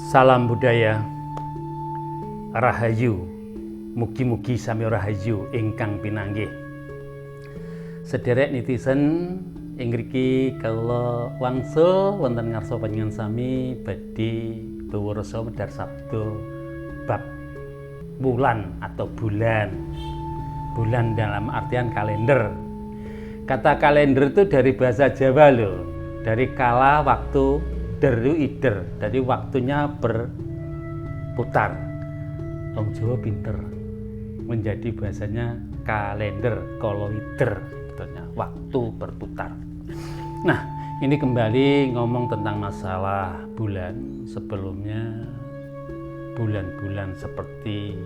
Salam budaya Rahayu, mugi-mugi sami rahayu ingkang pinanggih. Sederek netizen ing mriki kula wangsul wonten ngarsa panjenengan sami badhe pawarsa medhar sabda bab bulan atau bulan. Bulan dalam artian kalender. Kata kalender itu dari bahasa Jawa loh, dari kala, waktu, deru, ider, dari waktunya berputar. Wong Jawa pinter, menjadi bahasanya kalender, koloider, betulnya waktu berputar. Nah, ini kembali ngomong tentang masalah bulan. Sebelumnya bulan-bulan seperti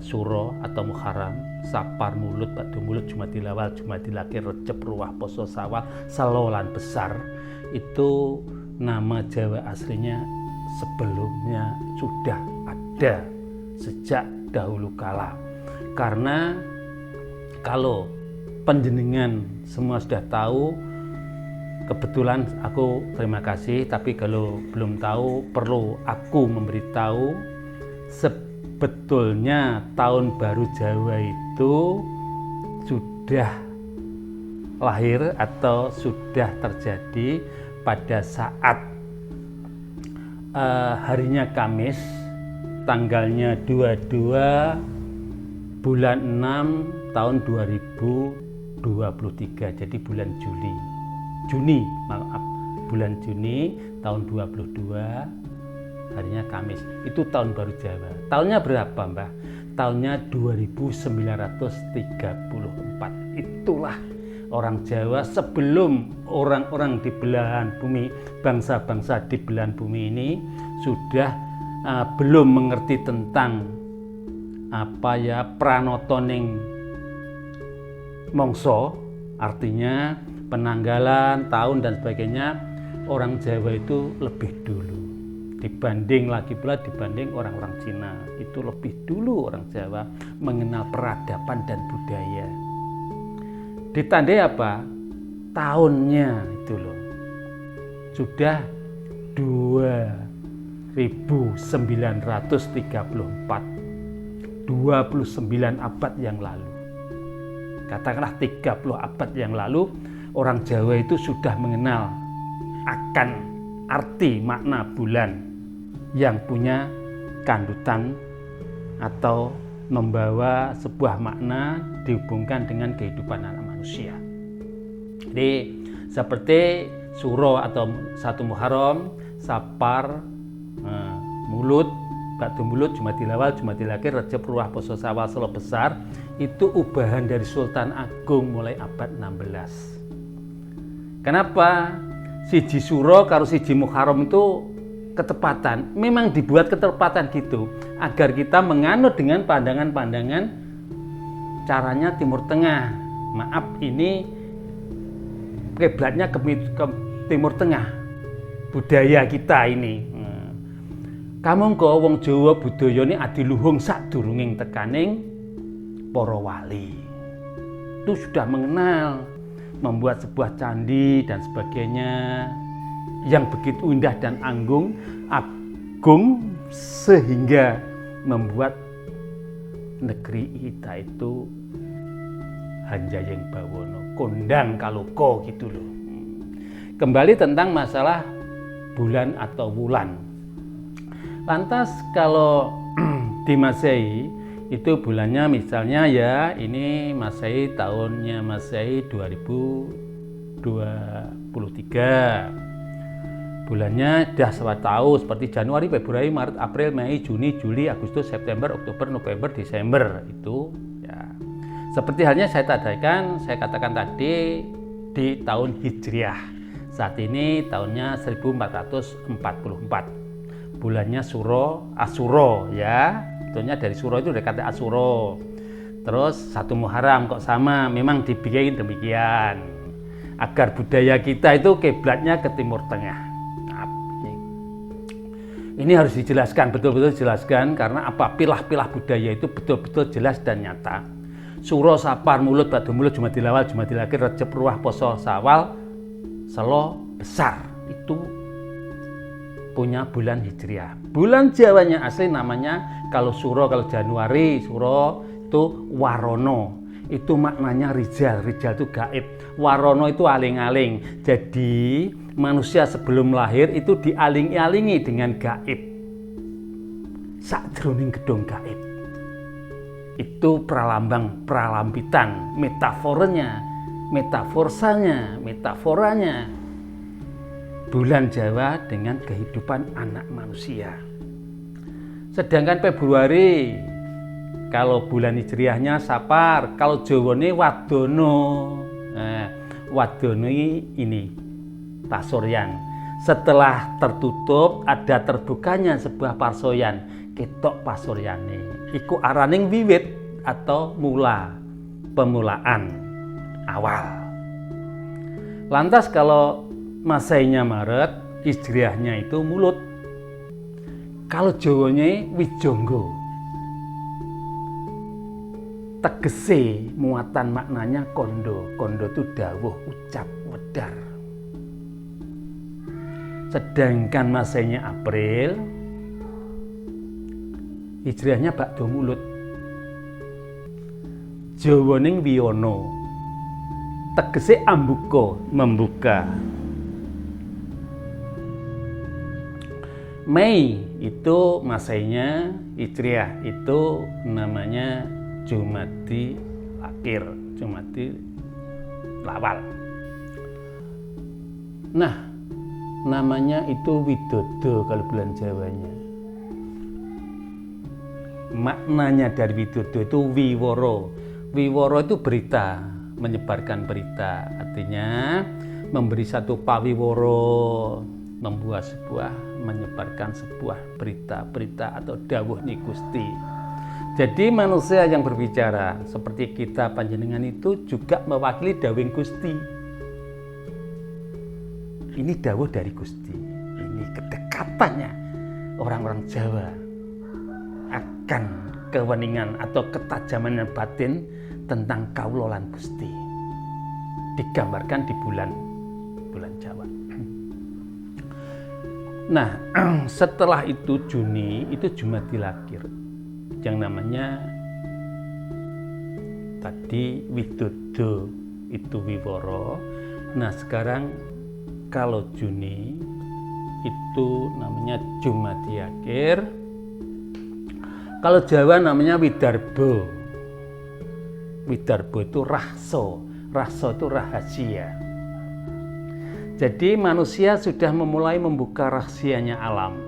Suro atau Muharram, Sapar, Mulut, Badu Mulut, Jumadil Awal, Jumadil Akhir, Recep, Ruah, Poso, Sawal, Salolan Besar, itu nama Jawa aslinya sebelumnya sudah ada sejak dahulu kala. Karena kalau panjenengan semua sudah tahu, kebetulan aku terima kasih, tapi kalau belum tahu perlu aku memberitahu. Sebetulnya tahun baru Jawa itu sudah lahir atau sudah terjadi pada saat harinya Kamis, tanggalnya 22 bulan 6 tahun 2023, jadi bulan bulan Juni tahun 22, harinya Kamis. Itu tahun baru Jawa. Tahunnya berapa, Mbah? Tahunnya 2934. Itulah orang Jawa sebelum orang-orang di belahan bumi, bangsa-bangsa di belahan bumi ini sudah belum mengerti tentang pranotoning mongso, artinya penanggalan, tahun dan sebagainya. Orang Jawa itu lebih dulu dibanding orang-orang Cina. Itu lebih dulu orang Jawa mengenal peradaban dan budaya. Ditandai apa? Tahunnya itu loh. Sudah 2934, 29 abad yang lalu. Katakanlah 30 abad yang lalu, orang Jawa itu sudah mengenal akan arti makna bulan yang punya kandutan atau membawa sebuah makna dihubungkan dengan kehidupan anak manusia. Jadi seperti Suro atau 1 Muharram, Sapar, Mulut, Badu Mulut, Jumadil Awal, Jumadil Akhir, Recep, Ruah, Poso, Sawal, Salo Besar, itu ubahan dari Sultan Agung mulai abad 16. Kenapa? Siji Suro karo siji Muharram itu ketepatan, memang dibuat ketepatan gitu agar kita menganut dengan pandangan-pandangan caranya Timur Tengah. Maaf, ini kiblatnya ke Timur Tengah, budaya kita ini. Kamu kok wong Jawa budayane adiluhung sadurunging tekaning para wali. Itu sudah mengenal membuat sebuah candi dan sebagainya yang begitu indah dan agung sehingga membuat negeri kita itu Hanjayeng Bawono, kondang kaloko gitu loh. Kembali tentang masalah bulan atau wulan. Lantas kalau di Masehi itu bulannya misalnya ini Masehi, tahunnya Masehi 2023. Bulannya dah tahu seperti Januari, Februari, Maret, April, Mei, Juni, Juli, Agustus, September, Oktober, November, Desember itu ya. Seperti halnya saya katakan tadi di tahun Hijriah. Saat ini tahunnya 1444. Bulannya Asuro ya. Betulnya dari Suro itu dari kata Asuro. Terus 1 Muharram kok sama, memang dibikin demikian agar budaya kita itu kiblatnya ke Timur Tengah. Ini harus dijelaskan, betul-betul dijelaskan, karena pilah-pilah budaya itu betul-betul jelas dan nyata. Suro, Sapar, Mulut, Badu Mulut, Jumadil Awal, Jumadil Akhir, Recep, Ruah, Poso, Sawal, Salo Besar, itu punya bulan hijriah. Bulan Jawanya asli namanya kalau Suro, kalau Januari Suro itu Warono. Itu maknanya rijal itu gaib. Warono itu aling-aling. Jadi manusia sebelum lahir itu dialing-alingi dengan gaib. Sakjroning gedung gaib. Itu pralambitan, metaforanya bulan Jawa dengan kehidupan anak manusia. Sedangkan Februari kalau bulan hijriahnya Sapar, kalau Jawane Wadono. Nah, Wadono ini pasoryan. Setelah tertutup ada terbukanya sebuah pasoryan, ketok pasoryane. Iku araning wiwit atau pemulaan awal. Lantas kalau Masainya Maret, hijriahnya itu Mulut. Kalau Jawanya Wijonggo. Tegese muatan maknanya kondo. Kondo itu dawuh, ucap, wedar. Sedangkan Masainya April, hijriahnya Bakdo Mulut. Jawaning Wiono. Tegese ambuka, membuka. Mei itu Masainya hijriah, itu namanya Jumadi Akhir, Jumadi Lawal. Nah, namanya itu Widodo kalau bulan Jawanya. Maknanya dari Widodo itu Wiworo. Wiworo itu berita, menyebarkan berita. Artinya memberi satu pawiworo, menyebarkan sebuah berita atau dawuh ni Gusti. Jadi manusia yang berbicara seperti kita panjenengan itu juga mewakili dawing Gusti. Ini dawuh dari Gusti. Ini kedekatannya orang-orang Jawa akan keweningan atau ketajaman batin tentang kawula lan Gusti. Digambarkan di bulan Jawa. Nah, setelah itu Juni itu Jumadil Akhir. Yang namanya tadi Widodo itu Wiworo. Nah sekarang kalau Juni itu namanya Jumadi Akhir. Kalau Jawa namanya Widarbo. Widarbo itu rahso itu rahasia. Jadi manusia sudah memulai membuka rahasianya alam,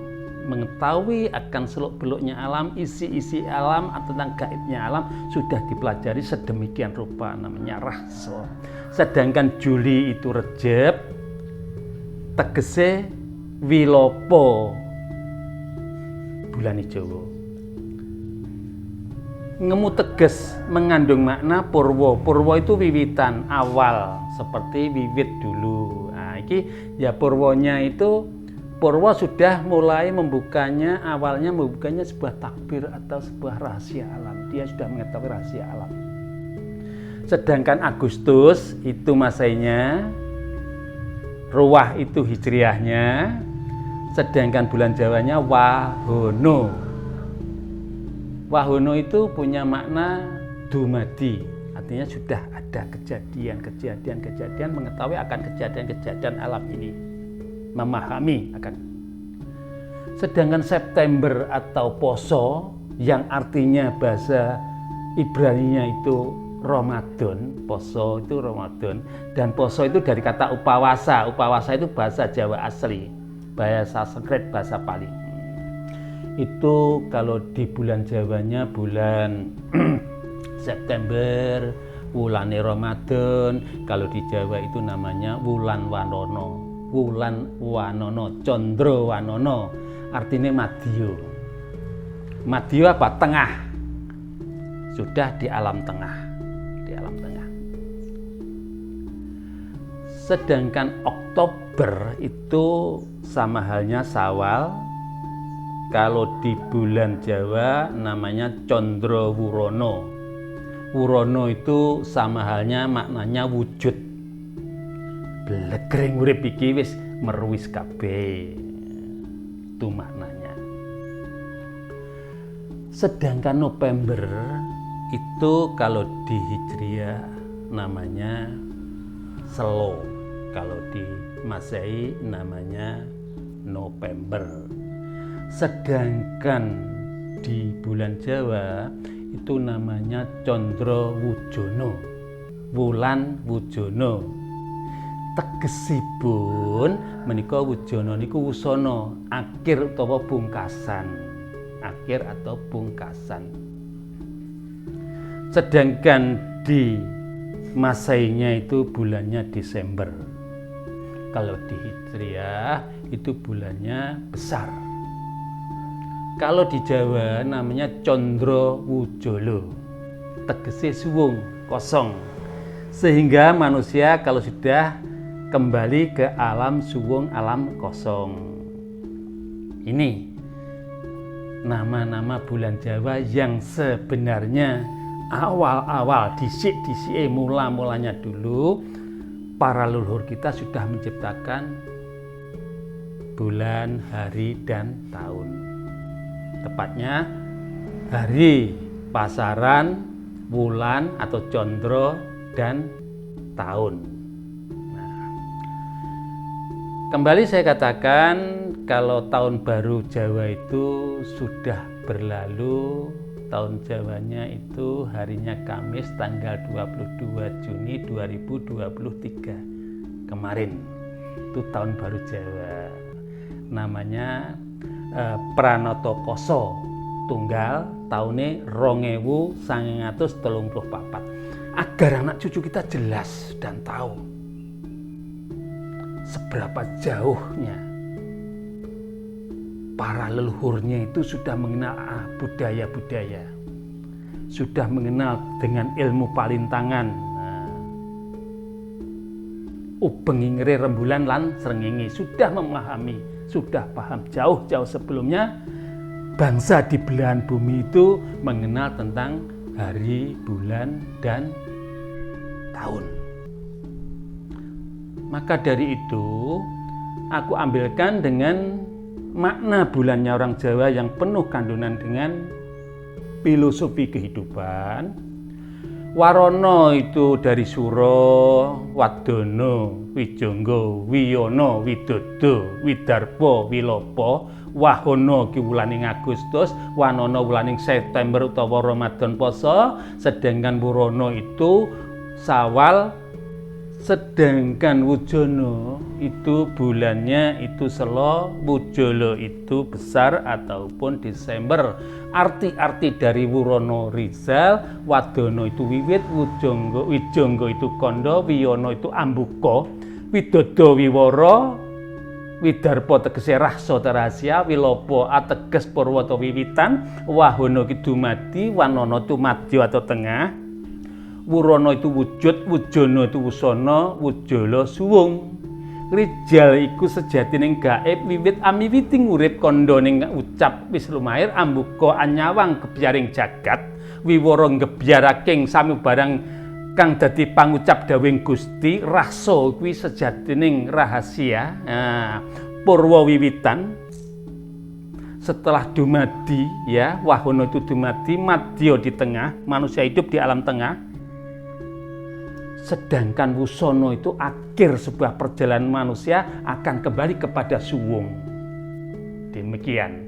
mengetahui akan seluk-beluknya alam, isi-isi alam, tentang gaibnya alam sudah dipelajari sedemikian rupa, namanya rahso. Sedangkan Juli itu Rejeb, tegese Wilopo, bulan Jawa. Ngemu teges mengandung makna purwo. Purwo itu wiwitan, awal, seperti wiwit dulu. Nah, ini ya purwonya itu Purwo sudah mulai membukanya, awalnya membukanya sebuah takbir atau sebuah rahasia alam. Dia sudah mengetahui rahasia alam. Sedangkan Agustus itu Masainya, Ruwah itu hijriahnya, sedangkan bulan Jawanya Wahono. Wahono itu punya makna dumadi, artinya sudah ada kejadian mengetahui akan kejadian alam ini. Memahami akan. Sedangkan September atau Poso yang artinya bahasa Ibraninya itu Ramadan, Poso itu Ramadan, dan Poso itu dari kata upawasa. Upawasa itu bahasa Jawa asli, bahasa Sanskrit, bahasa Pali. Itu kalau di bulan Jawanya bulan September, bulan Ramadan. Kalau di Jawa itu namanya Wulan Wanono. Wulan Wanono, Condro Wanono, artinya Madyo. Madyo apa? Tengah. Sudah di alam tengah. Sedangkan Oktober itu sama halnya Sawal. Kalau di bulan Jawa namanya Condro Wurono. Wurono itu sama halnya maknanya wujud. Blegring urip iki wis meruwis kabeh. itu maknanya. Sedangkan November itu kalau di Hijriah namanya Selo, kalau di Masehi namanya November. Sedangkan di bulan Jawa itu namanya Condro Wujono, Wulan Wujono. Tegesipun menika Wujono niku wusana, akhir utawa pungkasan. Akhir atau pungkasan. Sedangkan di Masehinya itu bulannya Desember. Kalau di Hijriah itu bulannya besar. Kalau di Jawa namanya Condro Wujolo, tegese suwung, kosong. Sehingga manusia kalau sudah kembali ke alam suwung, alam kosong. Ini nama-nama bulan Jawa yang sebenarnya awal-awal, disik-disik mula-mulanya dulu para leluhur kita sudah menciptakan bulan, hari, dan tahun. Tepatnya hari, pasaran, bulan atau condro, dan tahun. Nah, kembali saya katakan kalau tahun baru Jawa itu sudah berlalu. Tahun Jawanya itu harinya Kamis tanggal 22 Juni 2023 kemarin. Itu tahun baru Jawa. Namanya Pranoto Koso tunggal tahunnya 2934. Agar anak cucu kita jelas dan tahu seberapa jauhnya para leluhurnya itu sudah mengenal budaya-budaya, sudah mengenal dengan ilmu palintangan, ubengingre rembulan lan srengenge, sudah memahami, sudah paham jauh-jauh sebelumnya bangsa di belahan bumi itu mengenal tentang hari, bulan, dan tahun. Maka dari itu aku ambilkan dengan makna bulannya orang Jawa yang penuh kandungan dengan filosofi kehidupan. Warono itu dari Suro, Wadono, Wijonggo, Wiyono, Widodo, Widarpo, Wilopo, Wahono ki wulaning Agustus, Wanono wulaning September utawa Ramadan poso, sedangkan Wurono itu Sawal, sedangkan Wujono itu bulannya itu Selo, Wujolo itu besar ataupun Desember. Arti-arti dari Wurono Rizal, Wadono itu wiwit, Wijonggo itu kondo, Wiyono itu ambuka, Widodo wiworo, Widarpo tegese rahsa rahasia, Wilopo ateges purwa atau wiwitan, Wahono ki dumadi, Wanono itu madya atau tengah, Wurono itu wujud, Wujono itu wusana, Wujolo suwung. Rijal iku sejatining gaib wiwit amiwiting urip kandha ning ucap wis lumair, ambuka anyawang gebyaring jagat, wiworo ngebyaraking samubarang kang dadi pangucap dawing Gusti, rahsa kuwi sejatining rahasia. Purwa wiwitan setelah dumadi ya, Wahono itu dumadi, madya di tengah, manusia hidup di alam tengah. Sedangkan Wusono itu akhir sebuah perjalanan manusia akan kembali kepada suwung. Demikian.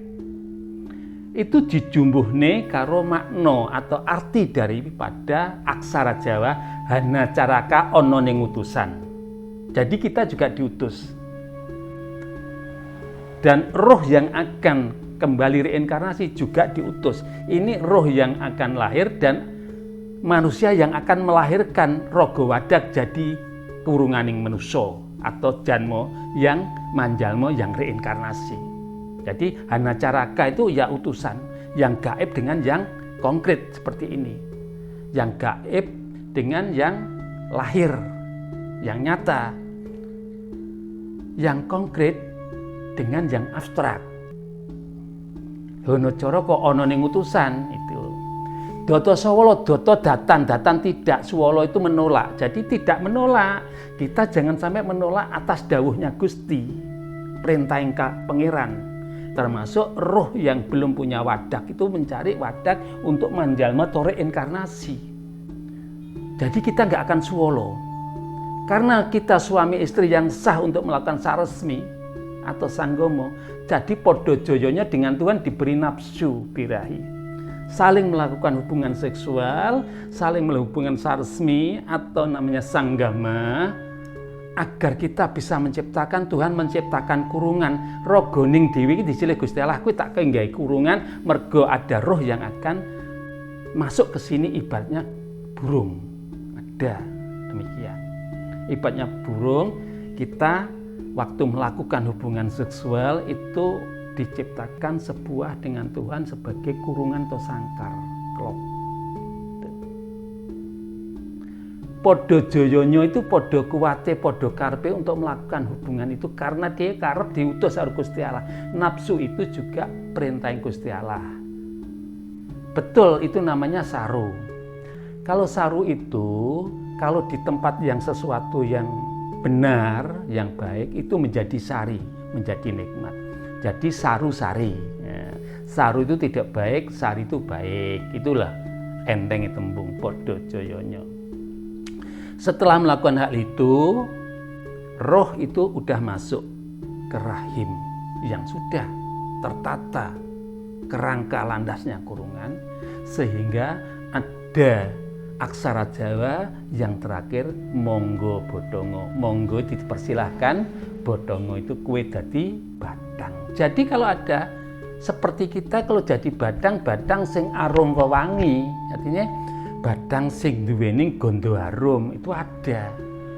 Itu dijumbuhne karo makna atau arti daripada aksara Jawa hana caraka ana ning utusan. Jadi kita juga diutus. Dan roh yang akan kembali reinkarnasi juga diutus. Ini roh yang akan lahir dan manusia yang akan melahirkan raga wadak jadi kurunganing manusia atau janmo yang manjalmo yang reinkarnasi. Jadi hana caraka itu ya utusan, yang gaib dengan yang konkret seperti ini. Yang gaib dengan yang lahir, yang nyata. Yang konkret dengan yang abstrak. Hono cara kok ana ning utusan itu. Doto Sawolo, doto datan tidak, Suwolo itu menolak. Jadi tidak menolak. Kita jangan sampai menolak atas dawuhnya Gusti, perintah ingkang pangeran. Termasuk roh yang belum punya wadah itu mencari wadah untuk menjalma atau reinkarnasi. Jadi kita nggak akan swolo. Karena kita suami istri yang sah untuk melakukan saresmi atau sanggomo, jadi podo joyonya dengan Tuhan diberi nafsu birahi. Saling melakukan hubungan seksual, saling melakukan hubungan saresmi atau namanya sanggama, agar kita bisa menciptakan, Tuhan menciptakan kurungan. Rogoning dewi disilih Gusti Allah kuwi tak kenggahi kurungan mergo ada roh yang akan masuk ke sini, ibaratnya burung. Ada demikian. Ibaratnya burung, kita waktu melakukan hubungan seksual itu diciptakan sebuah dengan Tuhan sebagai kurungan atau sangkar klop. Podo joyonyo itu podo kuwate, podo karpe untuk melakukan hubungan itu karena dia karep diutus oleh Gusti Allah. Nafsu itu juga perintah Gusti Allah. Betul, itu namanya saru. Kalau saru itu, kalau di tempat yang sesuatu yang benar, yang baik, itu menjadi sari, menjadi nikmat. Jadi saru sari. Ya. Saru itu tidak baik, sari itu baik. Itulah enteng tembung podo joyonyo. Setelah melakukan hal itu, roh itu udah masuk ke rahim yang sudah tertata kerangka landasnya kurungan, sehingga ada aksara Jawa yang terakhir monggo bodongo. Monggo dipersilahkan, bodongo itu kue dadi badang. Jadi kalau ada seperti kita, kalau jadi badang, badang sing arum wewangi, artinya badang sing duweni gondo harum itu ada,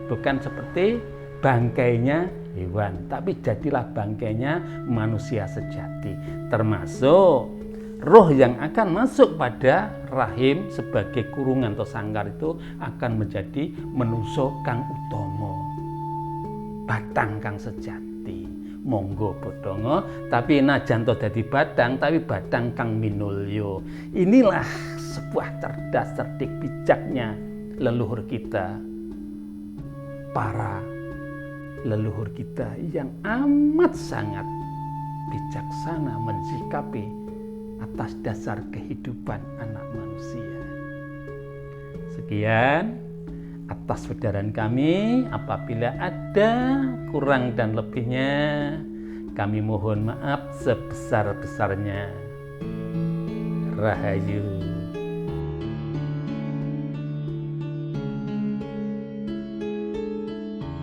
bukan seperti bangkainya hewan, tapi jadilah bangkainya manusia sejati. Termasuk roh yang akan masuk pada rahim sebagai kurungan atau sangkar itu akan menjadi menungso kang utomo, batang kang sejati. Monggo bodongo, tapi najan to dadi badang, tapi badang kang minulyo. Inilah sebuah cerdas cerdik bijaknya leluhur kita, para leluhur kita yang amat sangat bijaksana mensikapi atas dasar kehidupan anak manusia. Sekian atas perbincangan kami. Apabila ada kurang dan lebihnya, kami mohon maaf sebesar-besarnya. Rahayu.